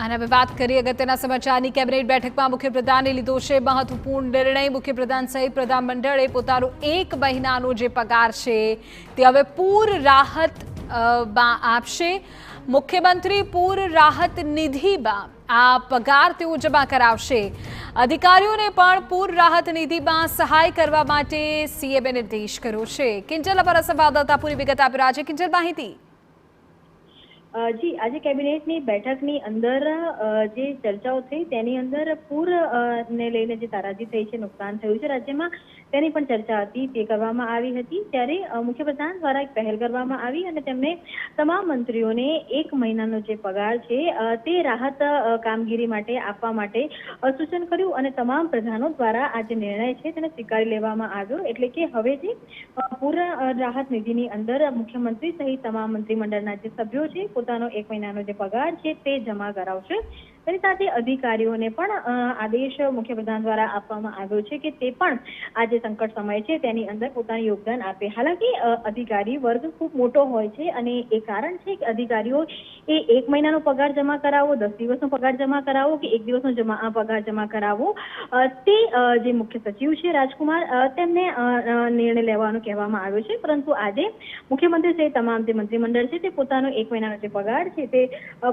આના હવે વાત કરીએ અગત્યના સમાચારની। કેબિનેટ બેઠકમાં મુખ્યપ્રધાને લીધો છે મહત્વપૂર્ણ નિર્ણય। મુખ્યપ્રધાન સહિત પ્રધાનમંડળે પોતાનો 1 મહિનાનો જે પગાર છે તે હવે પૂર રાહત આપશે। મુખ્યમંત્રી પૂર રાહત નિધિમાં આ પગાર તેઓ જમા કરાવશે। અધિકારીઓને પણ પૂર રાહત નિધિમાં સહાય કરવા માટે સીએમએ નિર્દેશ કર્યો છે। કિંજલ અમારા સંવાદદાતા પૂરી વિગત આપી રહ્યા છે। કિંજલ, માહિતી। જી, આજે કેબિનેટની બેઠકની અંદર જે ચર્ચાઓ થઈ તેની અંદર પૂર ને લઈને જે તારાજી થઈ છે, નુકસાન થયું છે રાજ્યમાં, તેની પણ ચર્ચા હતી, તે કરવામાં આવી હતી। ત્યારે મુખ્યપ્રધાન દ્વારા એક પહેલ કરવામાં આવી અને તેમણે તમામ મંત્રીઓને 1 મહિનાનો જે પગાર છે તે રાહત કામગીરી માટે આપવા માટે સૂચન કર્યું અને તમામ પ્રધાનો દ્વારા આ જે નિર્ણય છે તેને સ્વીકારી લેવામાં આવ્યો। એટલે કે હવે જે પૂર રાહત નિધિની અંદર મુખ્યમંત્રી સહિત તમામ મંત્રીમંડળના જે સભ્યો છે પોતાનો 1 મહિનાનો જે પગાર છે તે જમા કરાવશે। તેની સાથે અધિકારીઓને પણ આદેશ મુખ્યપ્રધાન દ્વારા આપવામાં આવ્યો છે કે તે પણ આ જે સંકટ સમય છે તેની અંદર પોતાનું યોગદાન આપે। હાલાકી અધિકારી વર્ગ ખૂબ મોટો હોય છે અને એ કારણ છે કે અધિકારીઓ એ 1 મહિનાનો પગાર જમા કરાવો, 10 દિવસનો પગાર જમા કરાવો કે 1 દિવસનો પગાર જમા કરાવો, તે જે મુખ્ય સચિવ છે રાજકુમાર તેમને નિર્ણય લેવાનો કહેવામાં આવ્યો છે। પરંતુ આજે મુખ્યમંત્રી સહિત તમામ જે મંત્રીમંડળ છે તે પોતાનો 1 મહિનાનો જે પગાર છે તે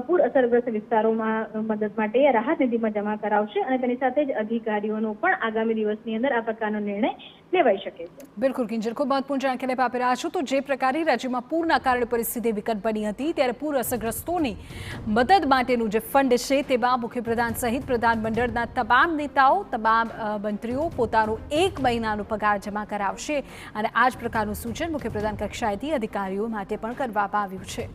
પૂર અસરગ્રસ્ત વિસ્તારોમાં મદદ માટે રાહત નિધિમાં જમા કરાવશે અને તેની સાથે જ અધિકારીઓનો પણ આગામી દિવસની અંદર આ પ્રકારનો નિર્ણય લેવાઈ શકે છે। બિલકુલ કિંજલ, ખૂબ મહત્વપૂર્ણ જાણકારી આપી રહ્યા છો। તો જે પ્રકારે રાજ્યમાં પૂરના કારણે પરિસ્થિતિ વિકટ બની હતી ત્યારે પૂર અસરગ્રસ્તોની મદદ માટેનું જે ફંડ છે તેમાં મુખ્યપ્રધાન સહિત પ્રધાનમંડળના તમામ નેતાઓ, તમામ મંત્રીઓ પોતાનો 1 મહિનાનો પગાર જમા કરાવશે અને આ જ પ્રકારનું સૂચન મુખ્યપ્રધાન કક્ષાએથી અધિકારીઓ માટે પણ કરવામાં આવ્યું છે।